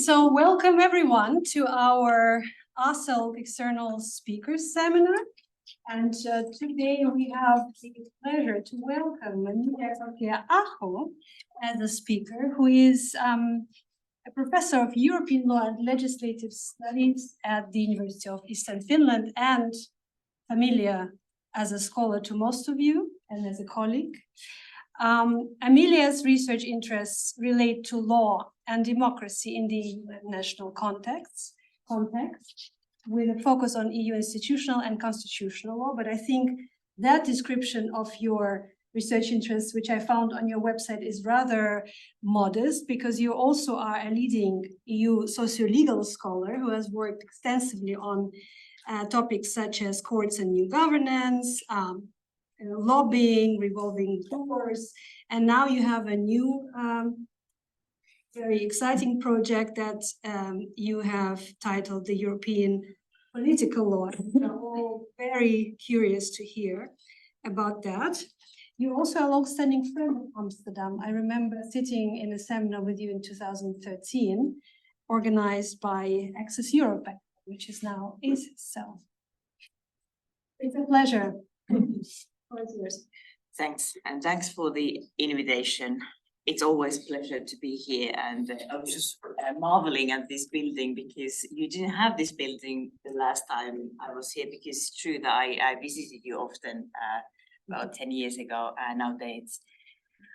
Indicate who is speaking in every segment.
Speaker 1: So welcome everyone to our ACELG External Speakers Seminar. And today we have the pleasure to welcome Emilia Korkea-aho as a speaker, who is a professor of European Law and Legislative Studies at the University of Eastern Finland and familiar as a scholar to most of you and as a colleague. Emilia's research interests relate to law and democracy in the international context, with a focus on EU institutional and constitutional law. But I think that description of your research interests, which I found on your website, is rather modest, because you also are a leading EU socio-legal scholar who has worked extensively on topics such as courts and new governance, lobbying, revolving doors, and now you have a new very exciting project that you have titled the European Political Law. We're all very curious to hear about that. You're also a long-standing friend of Amsterdam. I remember sitting in a seminar with you in 2013, organized by Access Europe, which is now ACELG. So it's a pleasure.
Speaker 2: Thanks, and thanks for the invitation. It's always a pleasure to be here, and I was just marveling at this building, because you didn't have this building the last time I was here, because it's true that I visited you often about 10 years ago, and nowadays,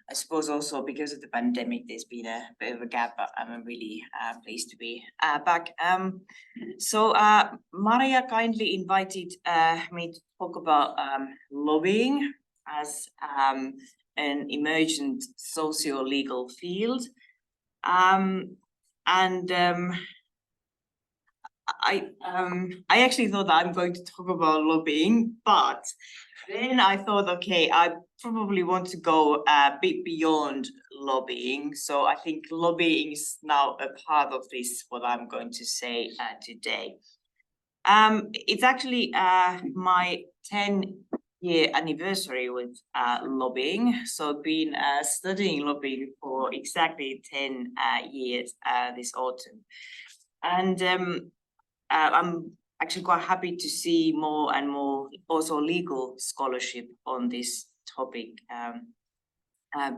Speaker 2: I suppose also because of the pandemic, there's been a bit of a gap, but I'm really pleased to be back. So Maria kindly invited me to talk about lobbying as an emergent socio-legal field. I actually thought that I'm going to talk about lobbying, but then I thought, okay, I probably want to go a bit beyond lobbying. So I think lobbying is now a part of this, what I'm going to say today. It's actually my 10-year anniversary with lobbying. So I've been studying lobbying for exactly 10 years this autumn. And I'm actually quite happy to see more and more also legal scholarship on this topic,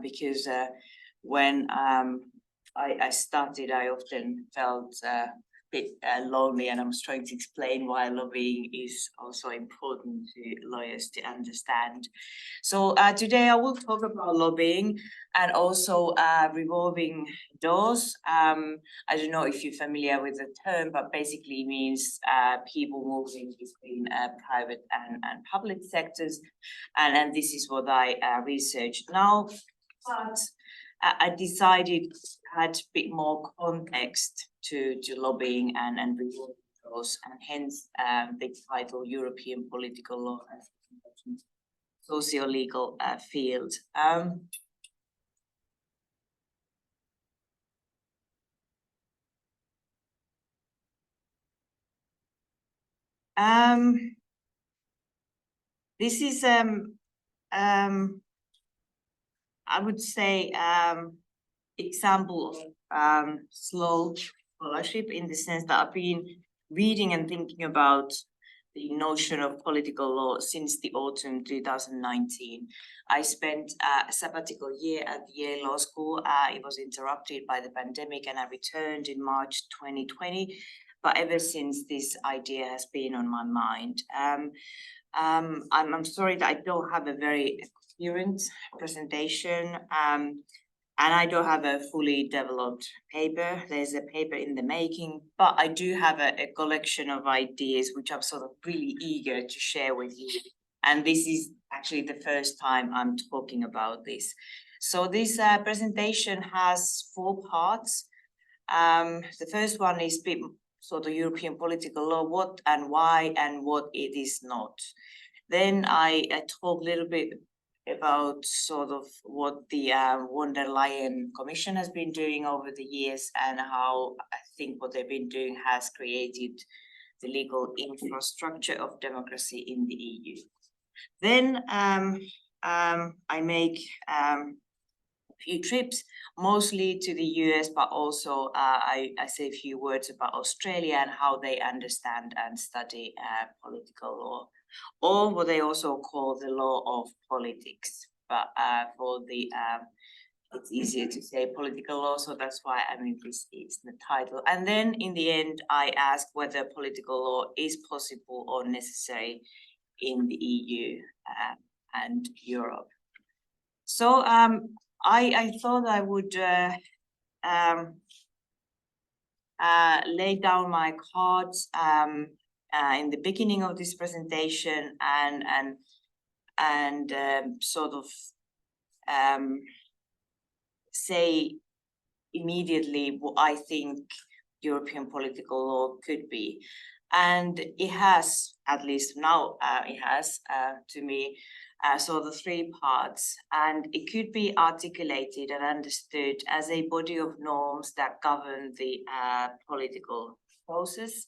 Speaker 2: because when I started, I often felt a bit lonely, and I was trying to explain why lobbying is also important to lawyers to understand. So today I will talk about lobbying and also revolving doors. I don't know if you're familiar with the term, but basically means people moving between private and public sectors. And this is what I researched now. But I decided to add a bit more context to lobbying and revolving doors, and hence the title European Political Law as a socio-legal field. This is I would say example of slow scholarship, in the sense that I've been reading and thinking about the notion of political law since the autumn 2019. I spent a sabbatical year at the Yale Law School. It was interrupted by the pandemic, and I returned in March 2020. But ever since, this idea has been on my mind. I'm sorry that I don't have a very coherent presentation, and I don't have a fully developed paper. There's a paper in the making, but I do have a collection of ideas which I'm sort of really eager to share with you. And this is actually the first time I'm talking about this. So this presentation has 4 parts. The first one is sort of European political law, what and why and what it is not. Then I talk a little bit about sort of what the von der Leyen Commission has been doing over the years, and how I think what they've been doing has created the legal infrastructure of democracy in the EU. Then I make a few trips, mostly to the US, but also I say a few words about Australia and how they understand and study political law, or what they also call the law of politics. But for the it's easier to say political law, so that's why this is the title. And then in the end, I asked whether political law is possible or necessary in the EU and Europe. So I thought I would lay down my cards in the beginning of this presentation and sort of say immediately what I think European political law could be. And it has, at least now it has to me, sort of three parts, and it could be articulated and understood as a body of norms that govern the political process.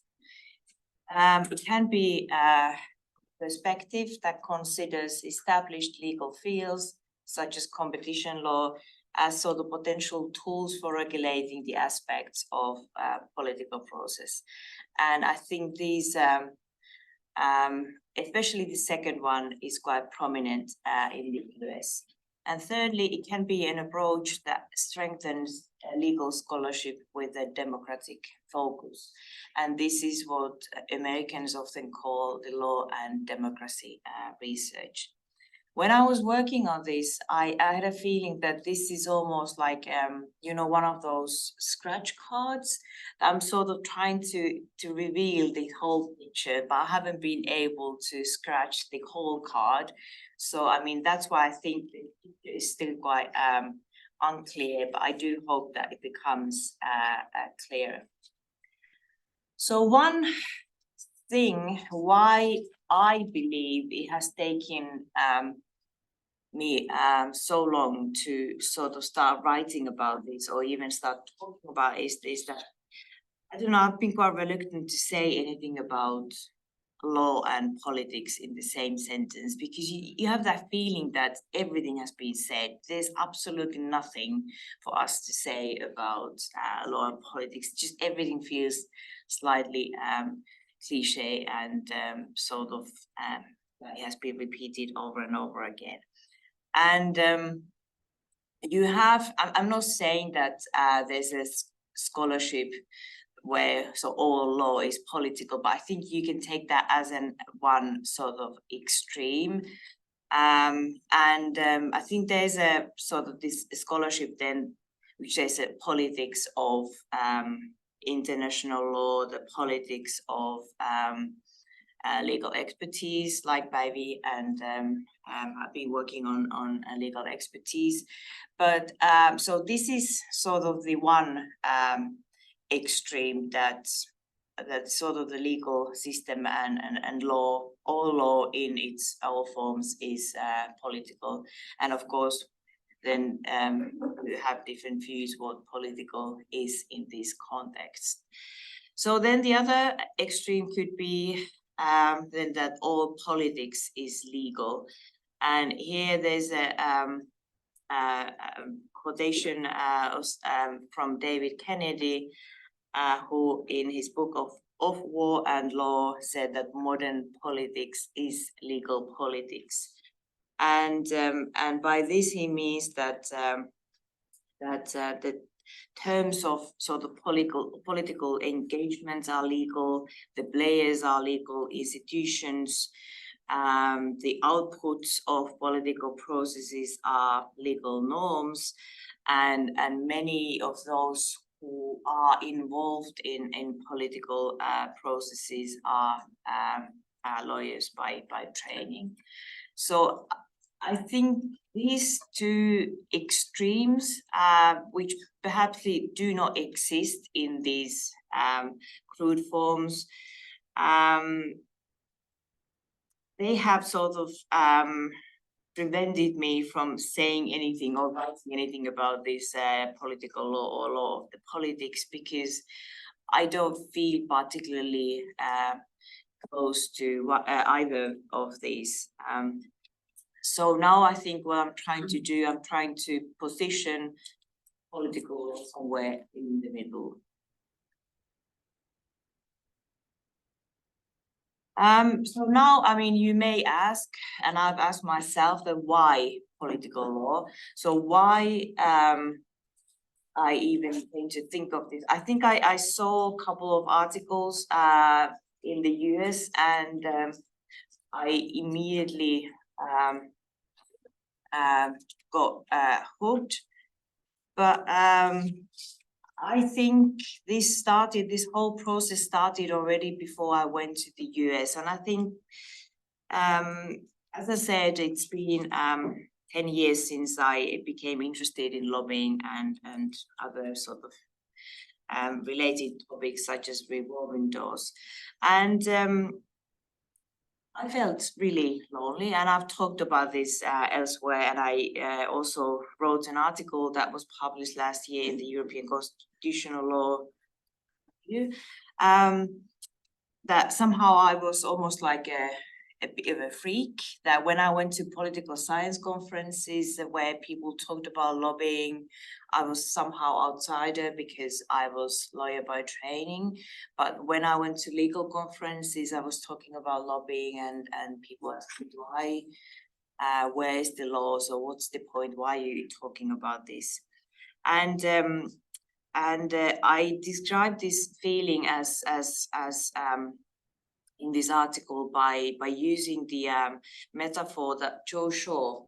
Speaker 2: It can be a perspective that considers established legal fields, such as competition law, as sort of potential tools for regulating the aspects of political process. And I think these, especially the second one, is quite prominent in the US. And thirdly, it can be an approach that strengthens legal scholarship with a democratic focus. And this is what Americans often call the law and democracy research. When I was working on this, I had a feeling that this is almost like, one of those scratch cards. I'm sort of trying to reveal the whole picture, but I haven't been able to scratch the whole card. So, that's why I think the picture is still quite unclear, but I do hope that it becomes clearer. So one thing why I believe it has taken me so long to sort of start writing about this or even start talking about is that, I don't know, I've been quite reluctant to say anything about law and politics in the same sentence, because you have that feeling that everything has been said. There's absolutely nothing for us to say about law and politics. Just everything feels slightly cliche and sort of it has been repeated over and over again. And you have, I'm not saying that there's a scholarship where all law is political, but I think you can take that as one sort of extreme. I think there's a sort of this scholarship then, which is a politics of international law, the politics of legal expertise, like Päivi, and I've been working on legal expertise. But so this is sort of the one extreme that sort of the legal system and law, all law in its all forms is political. And of course, then we have different views what political is in this context. So then the other extreme could be then that all politics is legal. And here there's a quotation from David Kennedy, who in his book of War and Law said that modern politics is legal politics. And by this he means that the terms of sort of political engagements are legal, the players are legal institutions, the outputs of political processes are legal norms, and many of those who are involved in political processes are lawyers by training. So I think these two extremes, which perhaps do not exist in these crude forms, they have sort of prevented me from saying anything or writing anything about this political law or law of the politics, because I don't feel particularly close to either of these. So now I think what I'm trying to do, I'm trying to position political law somewhere in the middle. So now, I mean, you may ask, and I've asked myself, that why political law? So why I even came to think of this? I think I saw a couple of articles in the US, and I immediately got hooked. But I think this whole process started already before I went to the US. And I think, as I said, it's been 10 years since I became interested in lobbying and other sort of related topics such as revolving doors. And I felt really lonely, and I've talked about this elsewhere, and I also wrote an article that was published last year in the European Constitutional Law Review, that somehow I was almost like a bit of a freak, that when I went to political science conferences where people talked about lobbying, I was somehow outsider because I was lawyer by training. But when I went to legal conferences, I was talking about lobbying, and people asked me, why, where is the law? So what's the point? Why are you talking about this? And I described this feeling as in this article by using the metaphor that Joe Shaw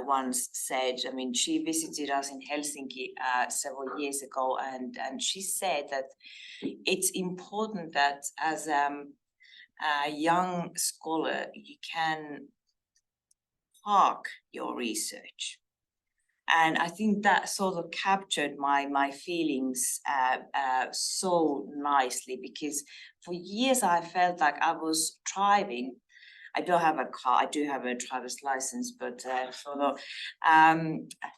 Speaker 2: once said. I mean, she visited us in Helsinki several years ago, and she said that it's important that as a young scholar, you can park your research. And I think that sort of captured my feelings so nicely, because for years I felt like I was driving. I don't have a car. I do have a driver's license, but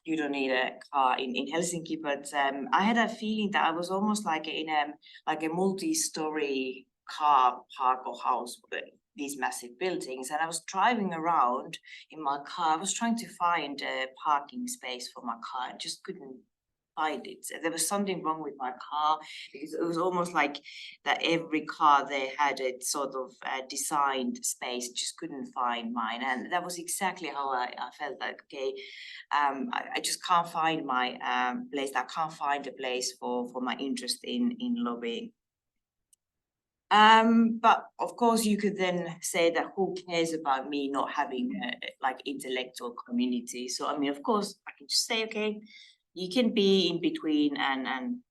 Speaker 2: you don't need a car in Helsinki. But I had a feeling that I was almost like in a multi-story car park or house, these massive buildings, and I was driving around in my car. I was trying to find a parking space for my car and just couldn't find it. There was something wrong with my car, because it was almost like that every car they had a sort of designed space, just couldn't find mine. And that was exactly how I felt like, okay, I just can't find my place. I can't find a place for my interest in lobbying. But of course, you could then say that who cares about me not having like intellectual community? So I mean, of course, I can just say, okay, you can be in between, and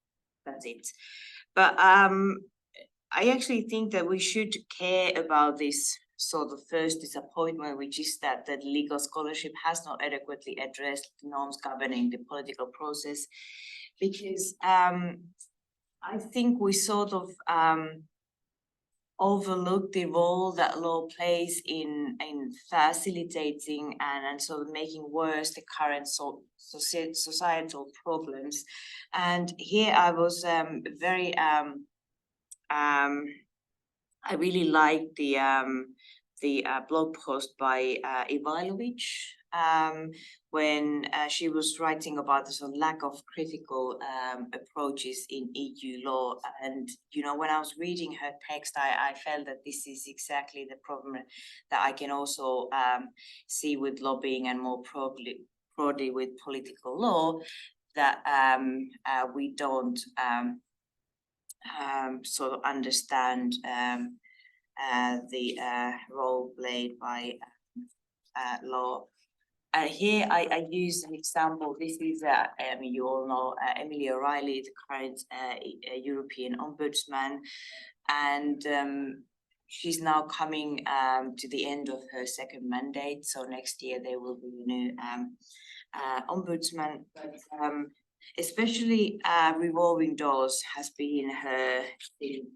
Speaker 2: that's it. But I actually think that we should care about this sort of first disappointment, which is that the legal scholarship has not adequately addressed the norms governing the political process, because I think we sort of overlook the role that law plays in facilitating and sort of making worse the current societal problems. And here I was very I really liked the blog post by Ivailovic, when she was writing about the sort of lack of critical approaches in EU law. And, you know, when I was reading her text, I felt that this is exactly the problem that I can also see with lobbying, and more broadly with political law, that we don't sort of understand the role played by law. Here I use an example. This is, you all know, Emilia O'Reilly, the current European Ombudsman, and she's now coming to the end of her second mandate. So next year there will be a new Ombudsman. But especially revolving doors has been her thing,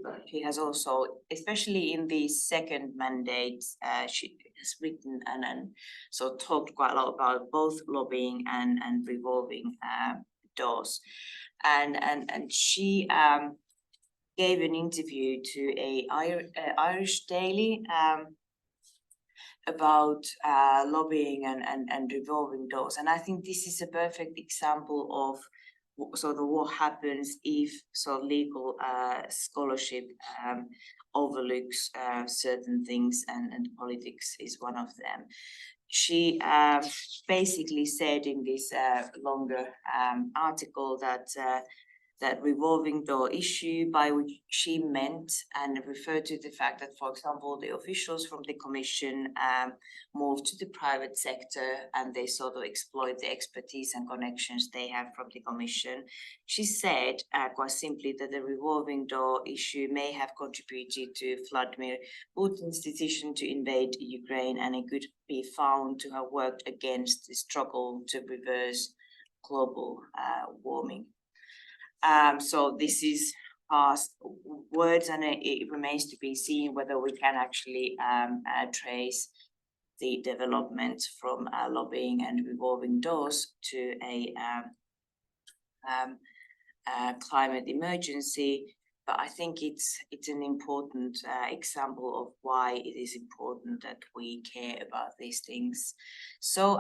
Speaker 2: but she has also, especially in the second mandate, she has written and so talked quite a lot about both lobbying and revolving doors. And she gave an interview to a Irish daily, about lobbying and revolving doors. And I think this is a perfect example of sort of what happens if sort of legal scholarship overlooks certain things, and politics is one of them. She basically said in this longer article that revolving door issue, by which she meant and referred to the fact that, for example, the officials from the commission moved to the private sector and they sort of exploit the expertise and connections they have from the commission. She said quite simply that the revolving door issue may have contributed to Vladimir Putin's decision to invade Ukraine, and it could be found to have worked against the struggle to reverse global warming. So this is past words, and it remains to be seen whether we can actually trace the development from lobbying and revolving doors to a climate emergency. But I think it's an important example of why it is important that we care about these things. So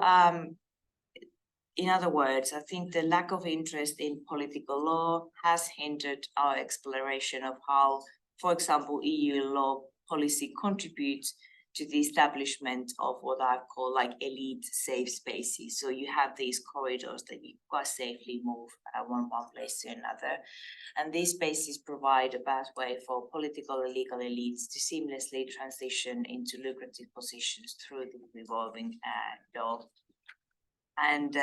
Speaker 2: in other words, I think the lack of interest in political law has hindered our exploration of how, for example, EU law policy contributes to the establishment of what I call like elite safe spaces. So you have these corridors that you quite safely move one place to another. And these spaces provide a pathway for political and legal elites to seamlessly transition into lucrative positions through the revolving door. And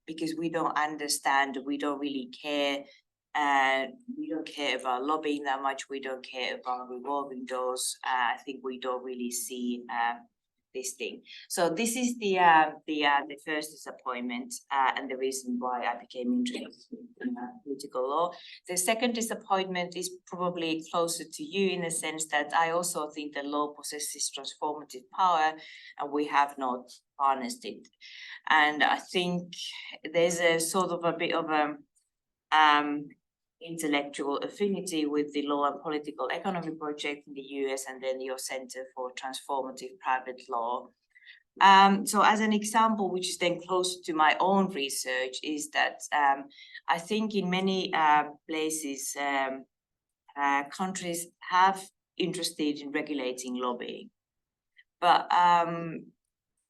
Speaker 2: because we don't understand, we don't really care, we don't care about lobbying that much, we don't care about revolving doors, I think we don't really see this thing. So this is the first disappointment and the reason why I became interested in political law. The second disappointment is probably closer to you, in the sense that I also think the law possesses transformative power and we have not harnessed it. And I think there's a sort of a bit of a intellectual affinity with the Law and Political Economy project in the US, and then your Center for Transformative Private Law. So as an example, which is then close to my own research, is that I think in many places, countries have interested in regulating lobbying. But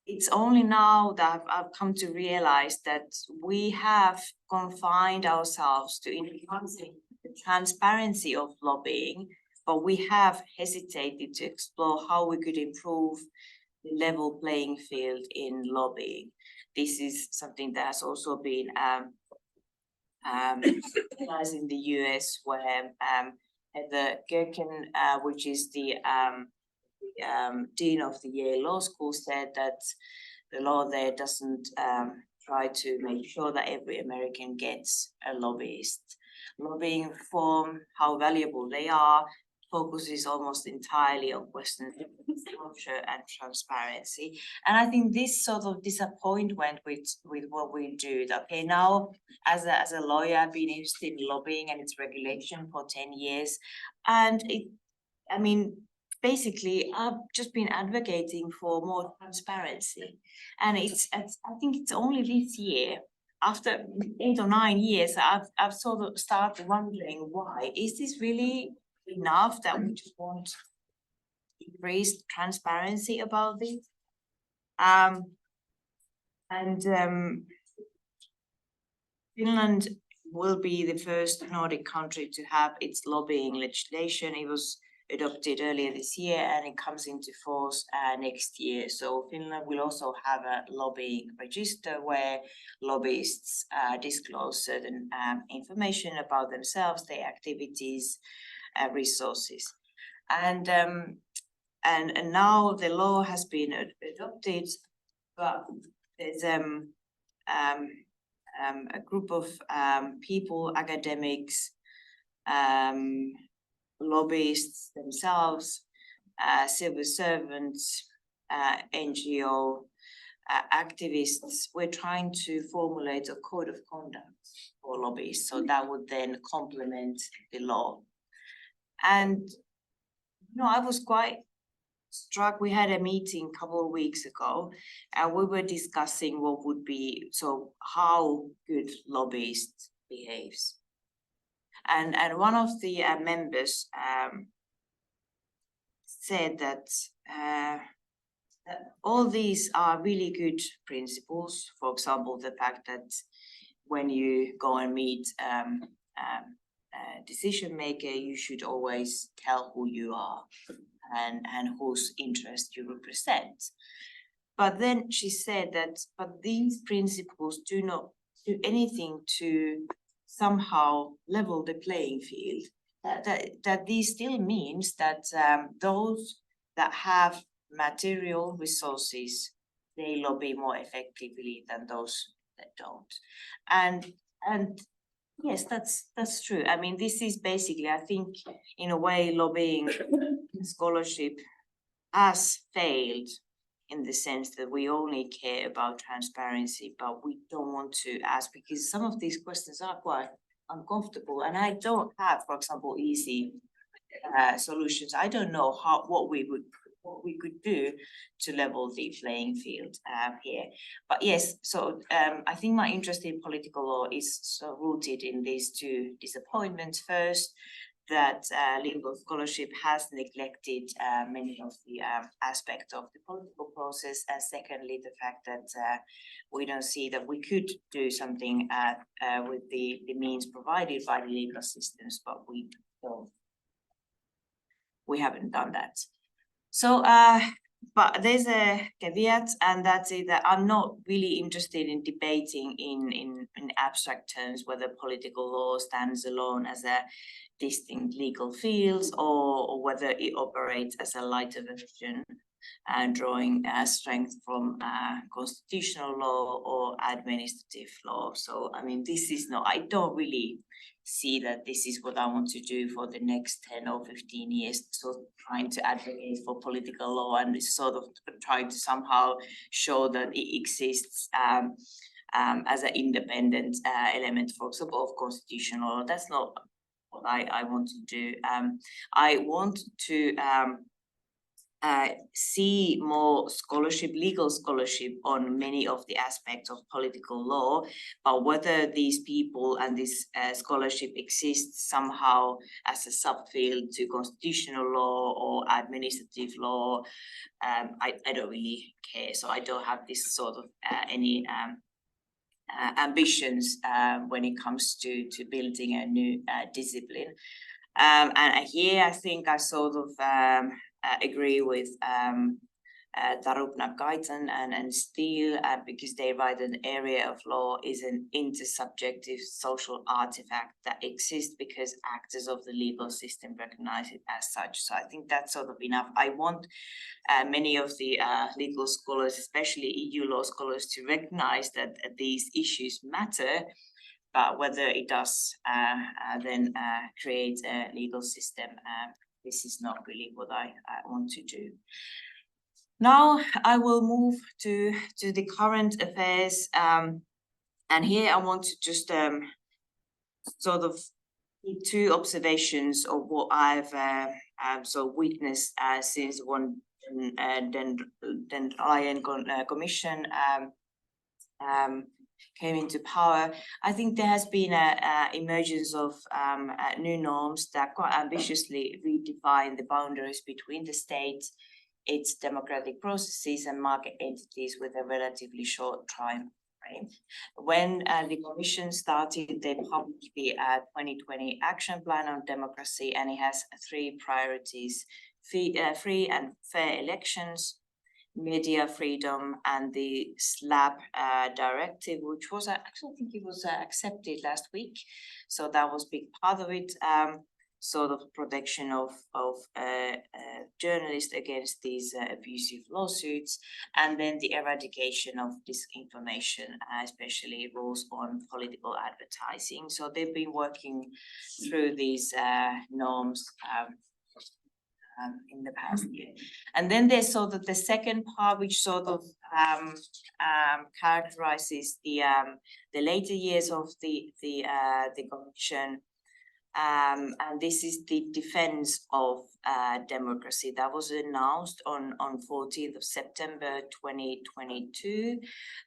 Speaker 2: it's only now that I've come to realize that we have confined ourselves to enhancing the transparency of lobbying, but we have hesitated to explore how we could improve the level playing field in lobbying. This is something that has also been realized in the US, where Heather Gerken, which is the Dean of the Yale Law School, said that the law there doesn't try to make sure that every American gets a lobbyist. Lobbying reform, how valuable they are, focuses almost entirely on questions of disclosure and transparency. And I think this sort of disappointment with what we do, that, okay, now as a lawyer, I've been interested in lobbying and its regulation for 10 years. And basically, I've just been advocating for more transparency. And I think it's only this year, after 8 or 9 years, I've sort of started wondering, why? Is this really enough that we just want increased transparency about this? Finland will be the first Nordic country to have its lobbying legislation. It was adopted earlier this year and it comes into force next year. So Finland will also have a lobbying register where lobbyists disclose certain information about themselves, their activities, resources. And now the law has been adopted, but there's a group of people, academics, lobbyists themselves, civil servants, NGO activists. We're trying to formulate a code of conduct for lobbyists, so that would then complement the law. And I was quite struck, we had a meeting a couple of weeks ago, and we were discussing what would be, so how good lobbyists behaves. And one of the members said that all these are really good principles. For example, the fact that when you go and meet a decision maker, you should always tell who you are and whose interest you represent. But then she said that, but these principles do not do anything to somehow level the playing field. That this still means that those that have material resources, they lobby more effectively than those that don't. And yes, that's true. I mean, this is basically, I think, in a way, lobbying scholarship has failed in the sense that we only care about transparency, but we don't want to ask, because some of these questions are quite uncomfortable, and I don't have, for example, easy solutions. I don't know what we could do to level the playing field here. But yes, so I think my interest in political law is so rooted in these two disappointments. First, that legal scholarship has neglected many of the aspects of the political process, and secondly, the fact that we don't see that we could do something with the means provided by the legal systems, but we don't. We haven't done that. So, but there's a caveat, and that's it, that I'm not really interested in debating in abstract terms whether political law stands alone as a distinct legal fields or whether it operates as a lighter version and drawing strength from constitutional law or administrative law. So, I mean, this is not, I don't really see that this is what I want to do for the next 10 or 15 years, so trying to advocate for political law and sort of trying to somehow show that it exists as an independent element, for example, of constitutional law. That's not what I want to do. I want to see more scholarship, legal scholarship on many of the aspects of political law, but whether these people and this scholarship exists somehow as a subfield to constitutional law or administrative law, I don't really care. So I don't have this sort of any ambitions when it comes to building a new discipline. And here I think I sort of agree with Tarupna Kaitan and Steele, because they write an area of law is an intersubjective social artifact that exists because actors of the legal system recognize it as such. So I think that's sort of enough. I want many of the legal scholars, especially EU law scholars, to recognize that these issues matter, but whether it does then create a legal system, this is not really what I want to do. Now I will move to the current affairs, and here I want to just sort of give two observations of what I've so witnessed since one den Ryan Commission came into power. I think there has been a emergence of new norms that quite ambitiously redefine the boundaries between the state, its democratic processes and market entities with a relatively short time frame. When the Commission started, they published the 2020 Action Plan on Democracy, and it has three priorities: free and fair elections, media freedom, and the SLAP directive, which was actually, I think it was accepted last week. So that was a big part of it. Sort of protection of journalists against these abusive lawsuits, and then the eradication of disinformation, especially rules on political advertising. So they've been working through these norms in the past year. And then there's sort of the second part, which sort of characterizes the later years of the Commission. And this is the defense of democracy that was announced on 14th of September 2022.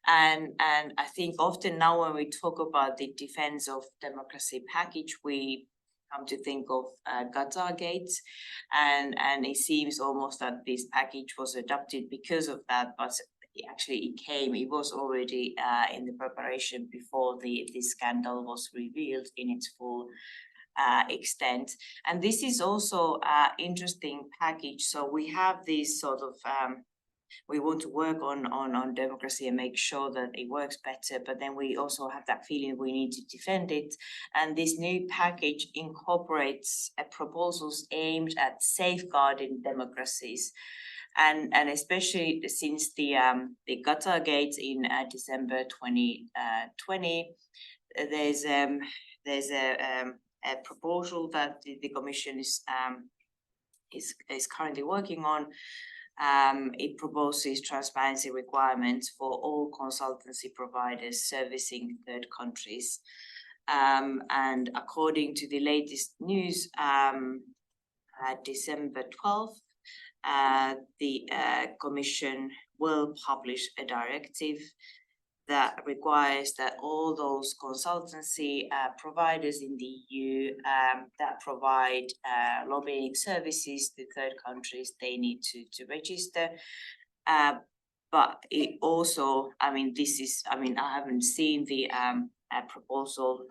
Speaker 2: And I think often now when we talk about the defense of democracy package, we come to think of Qatargate, and it seems almost that this package was adopted because of that, but it was already in the preparation before the scandal was revealed in its full extent. And this is also an interesting package. So we have this sort of we want to work on democracy and make sure that it works better, but then we also have that feeling we need to defend it. And this new package incorporates proposals aimed at safeguarding democracies. And especially since the Qatargate in December 2020, there's a proposal that the Commission is currently working on. It proposes transparency requirements for all consultancy providers servicing third countries. And according to the latest news, December 12th, the Commission will publish a directive that requires that all those consultancy providers in the EU that provide lobbying services to third countries, they need to register. But it also, I haven't seen the proposal,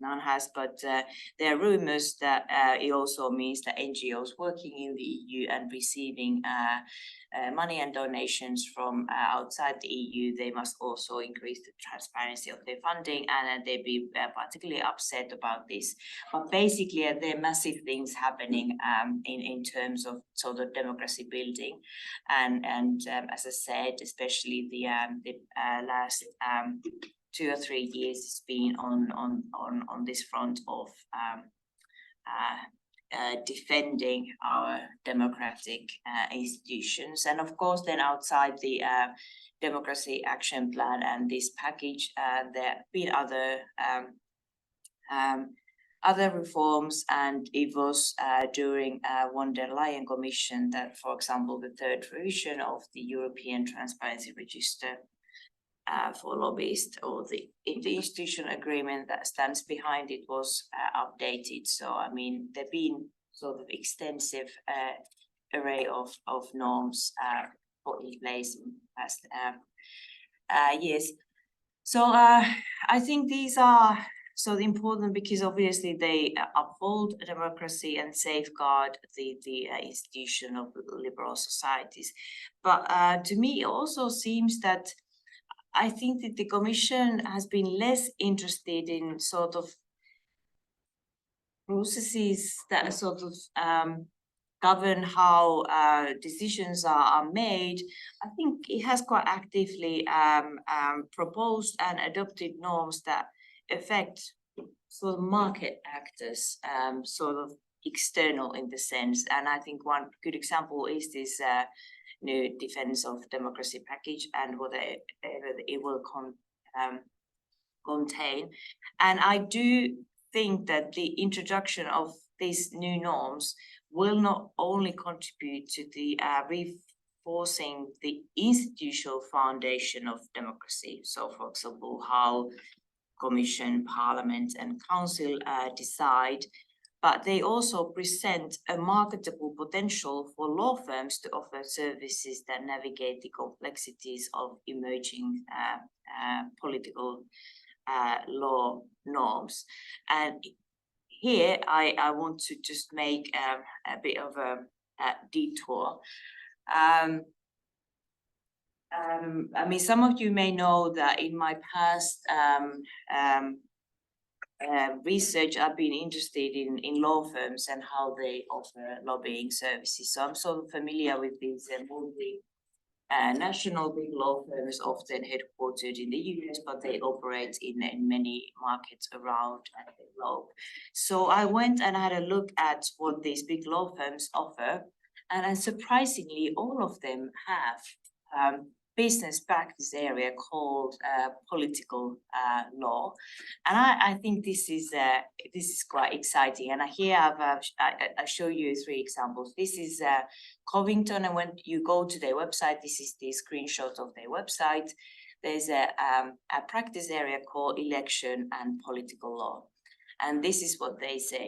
Speaker 2: none has, but there are rumors that it also means that NGOs working in the EU and receiving money and donations from outside the EU, they must also increase the transparency of their funding, and they'd be particularly upset about this. But basically, there are massive things happening in terms of sort of democracy building, and as I said, especially the last 2 or 3 years has been on this front of defending our democratic institutions. And of course, then outside the Democracy Action Plan and this package, there have been other reforms, and it was during von der Leyen Commission that, for example, the third revision of the European Transparency Register for lobbyists, or the institutional agreement that stands behind it, was updated. So I mean, there've been sort of extensive array of norms put in place in the past years. So I think these are so important because obviously they uphold democracy and safeguard the institution of liberal societies. But to me, it also seems that I think that the Commission has been less interested in sort of processes that sort of govern how decisions are made. I think it has quite actively proposed and adopted norms that affect sort of market actors, sort of external in the sense. And I think one good example is this new defense of democracy package and whatever it will contain. And I do think that the introduction of these new norms will not only contribute to the reinforcing the institutional foundation of democracy. So, for example, how Commission, Parliament, and Council decide, but they also present a marketable potential for law firms to offer services that navigate the complexities of emerging political law norms. And here I want to just make a bit of a detour. I mean, some of you may know that in my past research, I've been interested in law firms and how they offer lobbying services. So I'm sort of familiar with these national big law firms, often headquartered in the US, but they operate in many markets around the globe. So I went and had a look at what these big law firms offer, and surprisingly, all of them have business practice area called political law, and I think this is quite exciting. And here I show you 3 examples. This is Covington, and when you go to their website, this is the screenshot of their website. There's a practice area called election and political law, and this is what they say.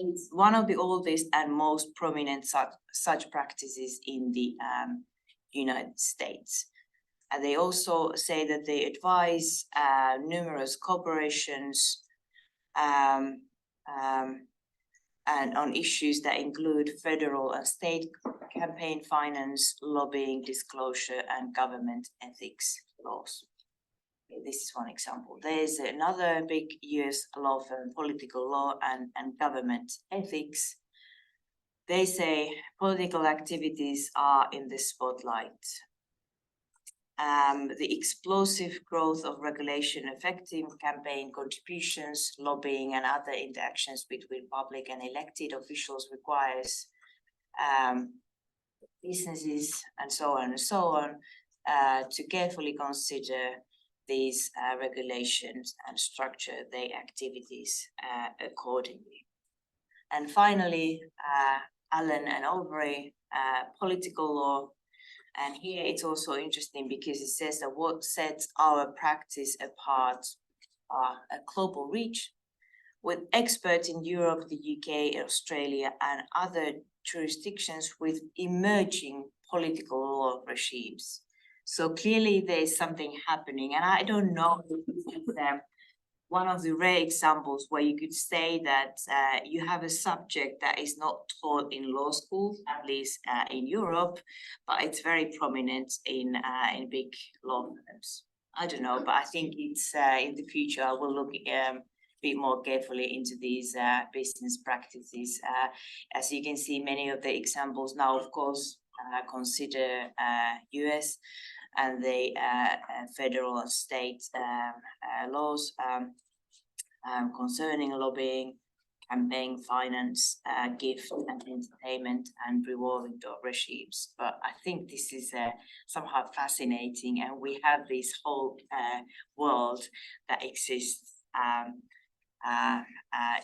Speaker 2: It's one of the oldest and most prominent such practices in the United States. And they also say that they advise numerous corporations and on issues that include federal and state campaign finance, lobbying, disclosure, and government ethics laws. This is one example. There's another big US law firm, political law and government ethics. They say political activities are in the spotlight. The explosive growth of regulation affecting campaign contributions, lobbying, and other interactions between public and elected officials requires businesses and so on to carefully consider these regulations and structure their activities accordingly. And finally, Allen and Overy, political law. And here it's also interesting because it says that what sets our practice apart are a global reach with experts in Europe, the UK, Australia, and other jurisdictions with emerging political law regimes. So clearly there is something happening, and I don't know if it's one of the rare examples where you could say that you have a subject that is not taught in law schools, at least in Europe, but it's very prominent in big law firms. I don't know, but I think it's in the future I will look a bit more carefully into these business practices. As you can see, many of the examples now, of course, consider US and the federal and state laws concerning lobbying, campaign finance, gift and entertainment, and revolving door regimes. But I think this is somehow fascinating, and we have this whole world that exists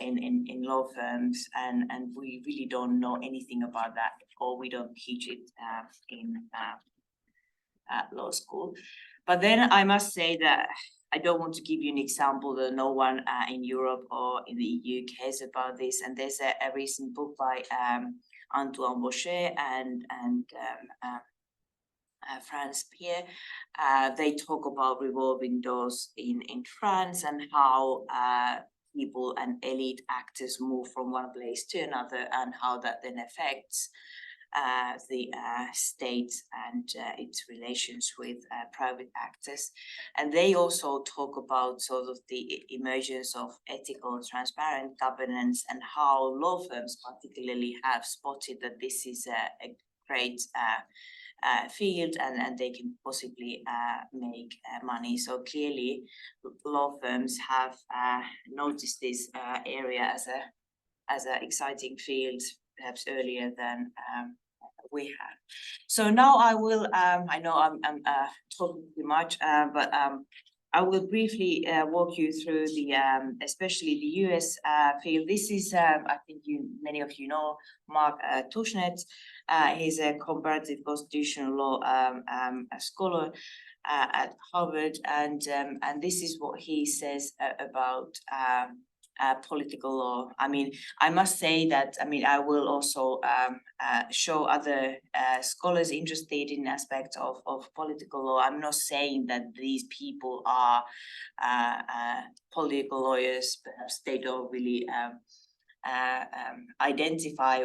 Speaker 2: in law firms, and we really don't know anything about that, or we don't teach it in law school. But then I must say that I don't want to give you an example that no one in Europe or in the EU cares about this. And there's a recent book by Antoine Boucher and France Pierre. They talk about revolving doors in France and how people and elite actors move from one place to another, and how that then affects the state and its relations with private actors. And they also talk about sort of the emergence of ethical, transparent governance, and how law firms particularly have spotted that this is a great field, and they can possibly make money. So clearly law firms have noticed this area as an exciting field, perhaps earlier than we have. So now I will, I know I'm talking too much, but I will briefly walk you through the, especially the US field. This is, I think many of you know, Mark Tushnet. He's a comparative constitutional law scholar at Harvard, and this is what he says about political law. I mean, I must say that, I mean, I will also show other scholars interested in aspects of political law. I'm not saying that these people are political lawyers. Perhaps they don't really identify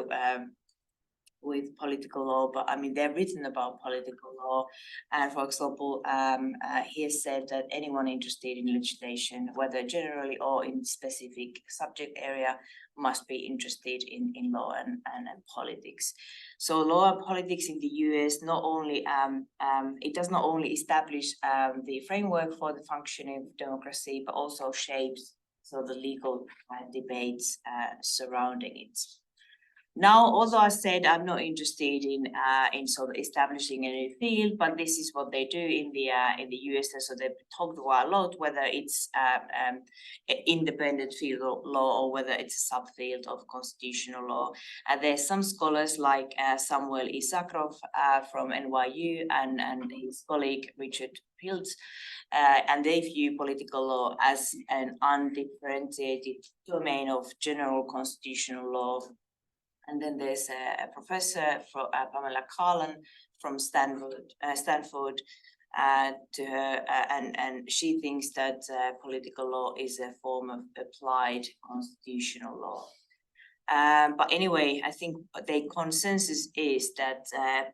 Speaker 2: with political law, but I mean, they're written about political law. And for example, he has said that anyone interested in legislation, whether generally or in specific subject area, must be interested in law and politics. So law and politics in the US not only, it does not only establish the framework for the functioning of democracy, but also shapes the legal debates surrounding it. Now, although I said I'm not interested in sort of establishing a new field, but this is what they do in the US. So they talk a lot whether it's independent field of law or whether it's a subfield of constitutional law. And there's some scholars like Samuel Isakrov from NYU and his colleague Richard Piltz, and they view political law as an undifferentiated domain of general constitutional law. And then there's a professor, Pamela Carlin from Stanford, to her, and she thinks that political law is a form of applied constitutional law. But anyway, I think the consensus is that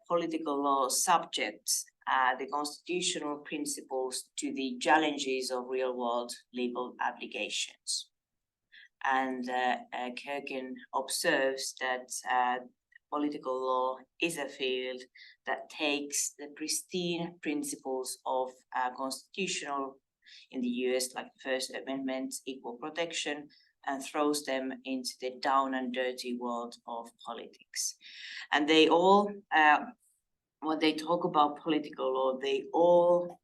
Speaker 2: political law subjects the constitutional principles to the challenges of real-world legal applications. And Kerken observes that political law is a field that takes the pristine principles of constitutional in the US, like the First Amendment, equal protection, and throws them into the down and dirty world of politics. And they all, when they talk about political law, they all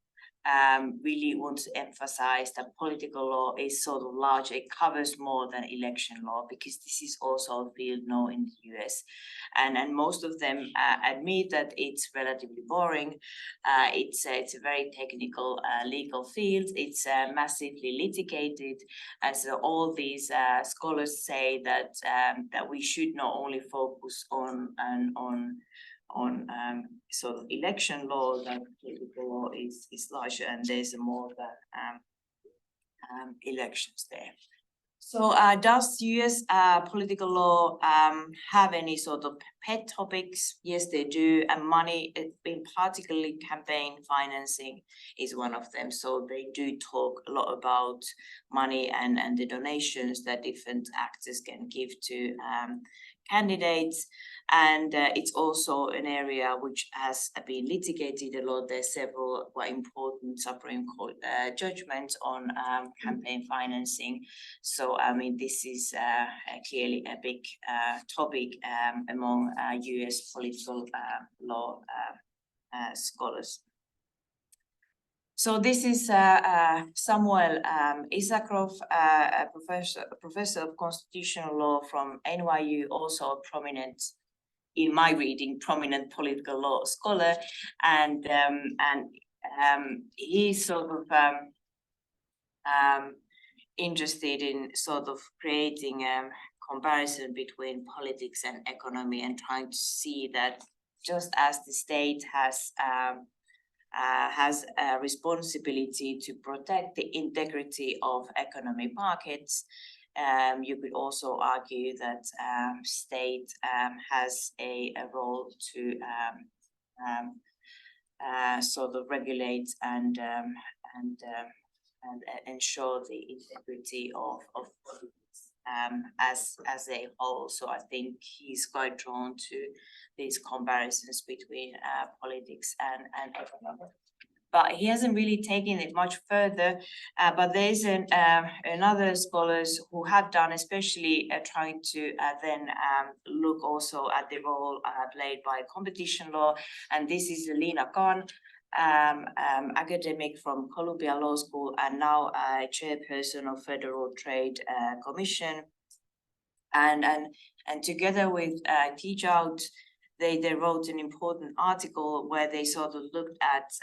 Speaker 2: really want to emphasize that political law is sort of large. It covers more than election law, because this is also a field now in the US. And most of them admit that it's relatively boring. It's a very technical legal field. It's massively litigated. And so all these scholars say that that we should not only focus on sort of election law, that political law is larger, and there's more than elections there. So does US political law have any sort of pet topics? Yes, they do, and money, in particularly campaign financing, is one of them. So they do talk a lot about money and the donations that different actors can give to candidates. And it's also an area which has been litigated a lot. There's several quite important Supreme Court judgments on campaign financing. So, I mean, this is clearly a big topic among US political law scholars. So this is Samuel Isakrov, a professor of constitutional law from NYU, also a prominent, in my reading, prominent political law scholar, and he's sort of interested in sort of creating a comparison between politics and economy, and trying to see that just as the state has a responsibility to protect the integrity of economic markets, you could also argue that state has a role to sort of regulate and ensure the integrity of politics as a whole. So I think he's quite drawn to these comparisons between politics and economy. But he hasn't really taken it much further. But there's another scholars who have done, especially trying to then look also at the role played by competition law. And this is Lina Khan, academic from Columbia Law School, and now chairperson of Federal Trade Commission. And together with Teach Out, they wrote an important article where they sort of looked at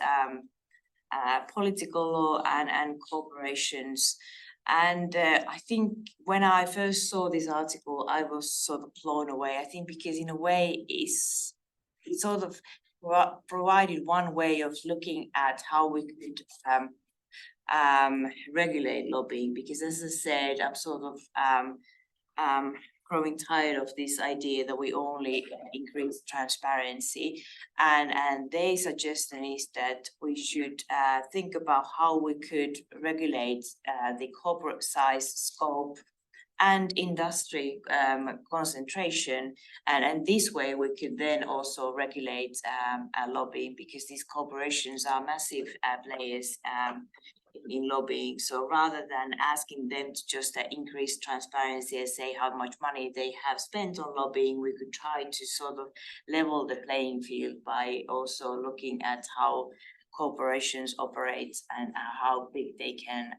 Speaker 2: political law and corporations. And I think when I first saw this article, I was sort of blown away. I think because in a way it sort of provided one way of looking at how we could regulate lobbying. Because as I said, I'm sort of growing tired of this idea that we only increase transparency, and their suggestion is that we should think about how we could regulate the corporate size, scope, and industry concentration, and this way we could then also regulate lobbying, because these corporations are massive players in lobbying. So rather than asking them to just increase transparency and say how much money they have spent on lobbying, we could try to sort of level the playing field by also looking at how corporations operate and how big they can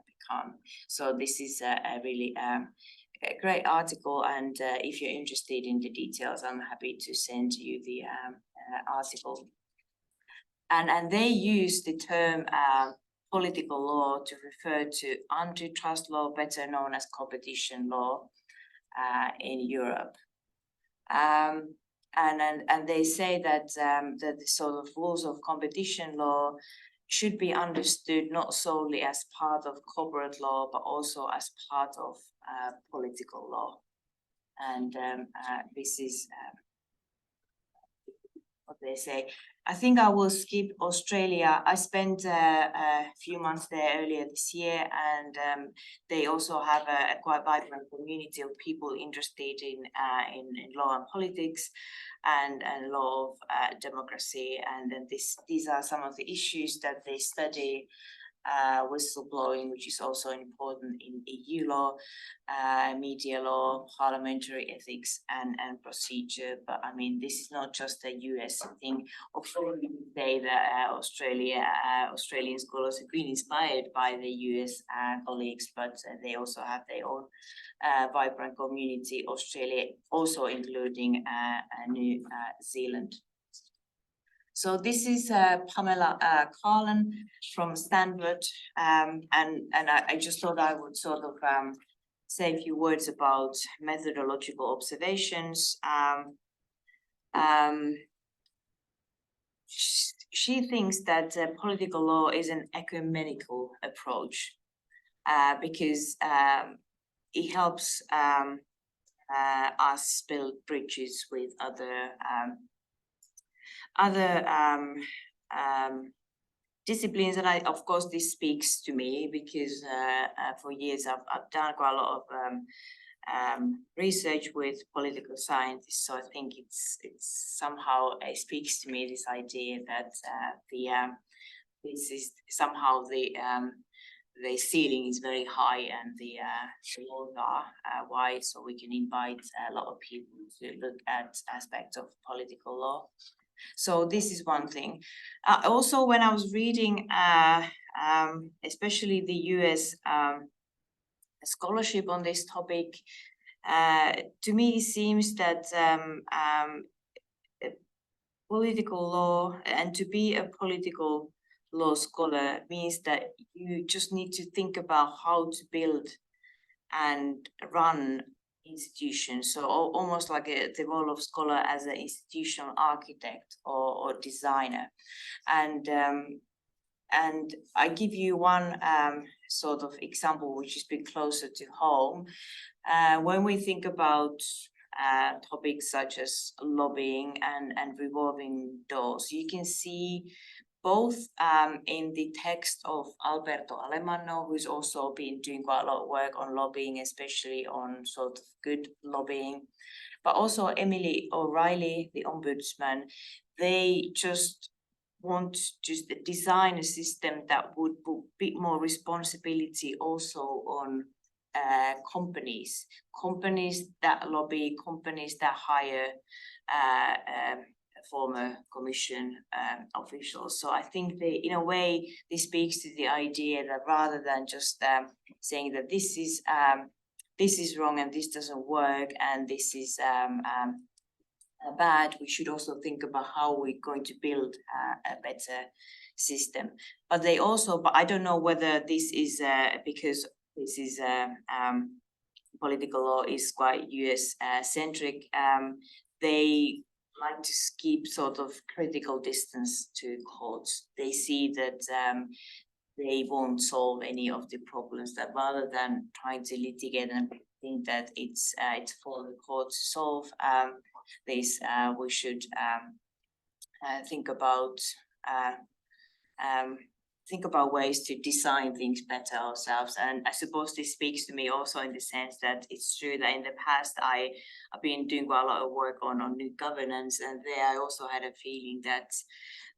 Speaker 2: become. So this is a really a great article, and if you're interested in the details, I'm happy to send you the article. And they use the term political law to refer to antitrust law, better known as competition law in Europe. And they say that that the sort of rules of competition law should be understood not solely as part of corporate law, but also as part of political law. And this is what they say. I think I will skip Australia. I spent a few months there earlier this year, and they also have a quite vibrant community of people interested in law and politics and law of democracy. And then these are some of the issues that they study. Whistleblowing, which is also important in EU law, media law, parliamentary ethics, and procedure. But I mean, this is not just a US thing. Of course, we can say that Australian scholars have been inspired by the US colleagues, but they also have their own vibrant community. Australia also including New Zealand. So this is Pamela Carlin from Stanford, and I just thought I would sort of say a few words about methodological observations. She thinks that political law is an ecumenical approach because it helps us build bridges with other disciplines. And of course this speaks to me because for years I've done quite a lot of research with political scientists, so I think it's somehow it speaks to me, this idea that this is somehow the ceiling is very high and the walls are wide, so we can invite a lot of people to look at aspects of political law. So this is one thing. Also, when I was reading, especially the US scholarship on this topic, to me it seems that political law, and to be a political law scholar means that you just need to think about how to build and run institutions. So almost like the role of scholar as an institutional architect or designer. And I give you one sort of example which is a bit closer to home. When we think about topics such as lobbying and revolving doors, you can see both in the text of Alberto Alemanno, who's also been doing quite a lot of work on lobbying, especially on sort of good lobbying, but also Emily O'Reilly, the ombudsman. They just want to design a system that would put a bit more responsibility also on companies that lobby, companies that hire former commission officials. So I think in a way, this speaks to the idea that rather than just saying that this is wrong and this doesn't work and this is bad, we should also think about how we're going to build a better system. But I don't know whether this is because this is political law is quite US centric. They like to keep sort of critical distance to courts. They see that they won't solve any of the problems, that rather than trying to litigate and think that it's for the court to solve this, we should think about ways to design things better ourselves. And I suppose this speaks to me also in the sense that it's true that in the past I've been doing quite a lot of work on new governance, and there I also had a feeling that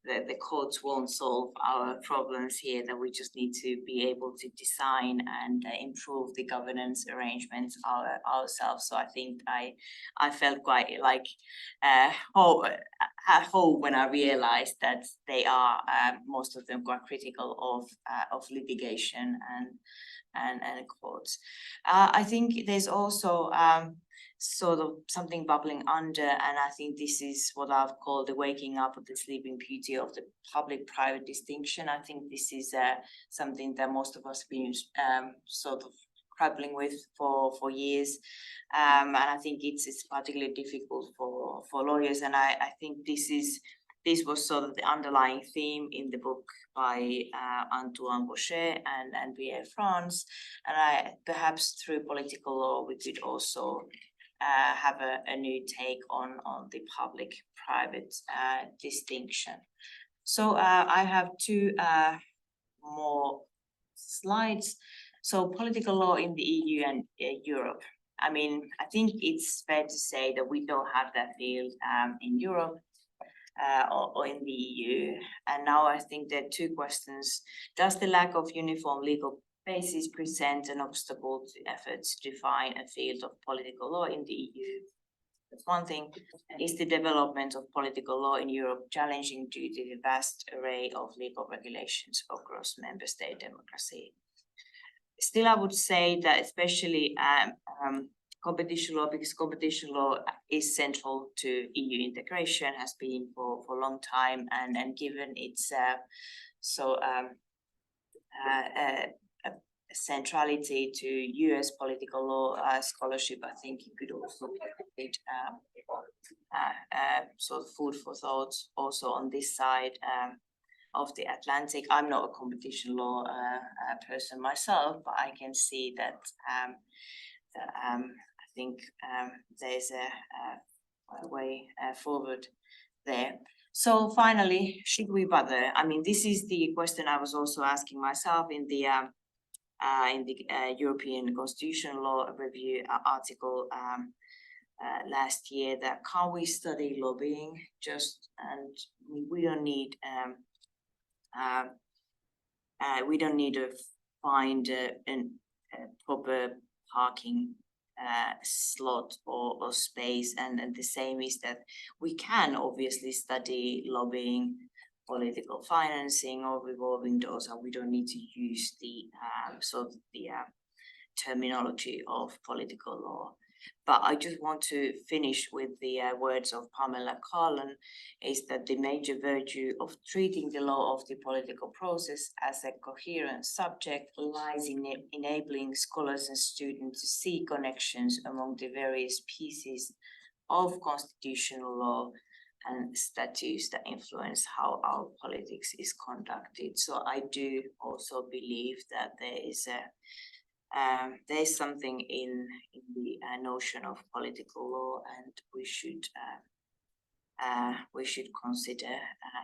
Speaker 2: the courts won't solve our problems here, that we just need to be able to design and improve the governance arrangements ourselves. So I think I felt quite like hope when I realized that they are most of them quite critical of litigation and courts. I think there's also sort of something bubbling under, and I think this is what I've called the waking up of the sleeping beauty of the public-private distinction. I think this is something that most of us have been sort of grappling with for years, and I think it's particularly difficult for lawyers, and I think this was sort of the underlying theme in the book by Antoine Boucher and Pierre France, and perhaps through political law we could also have a new take on the public-private distinction. So I have two more slides. So political law in the EU and Europe. I mean, I think it's fair to say that we don't have that field in Europe or in the EU. And now I think there are two questions. Does the lack of uniform legal basis present an obstacle to efforts to define a field of political law in the EU? That's one thing. Is the development of political law in Europe challenging due to the vast array of legal regulations across member state democracy? Still, I would say that especially competition law, because competition law is central to EU integration, has been for a long time, and given its centrality to US political law scholarship, I think it could also be sort of food for thought also on this side of the Atlantic. I'm not a competition law person myself, but I can see that I think there's a way forward there. So finally, should we bother? I mean, this is the question I was also asking myself in the European Constitutional Law Review article last year, that can we study lobbying and we don't need to find a proper parking slot or space, and the same is that we can obviously study lobbying, political financing or revolving doors, and we don't need to use the terminology of political law. But I just want to finish with the words of Pamela Carlin, is that the major virtue of treating the law of the political process as a coherent subject lies in enabling scholars and students to see connections among the various pieces of constitutional law and statutes that influence how our politics is conducted. So I do also believe that there is something in the notion of political law, and we should consider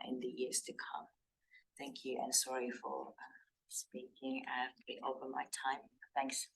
Speaker 2: in the years to come. Thank you, and sorry for speaking over my time. Thanks.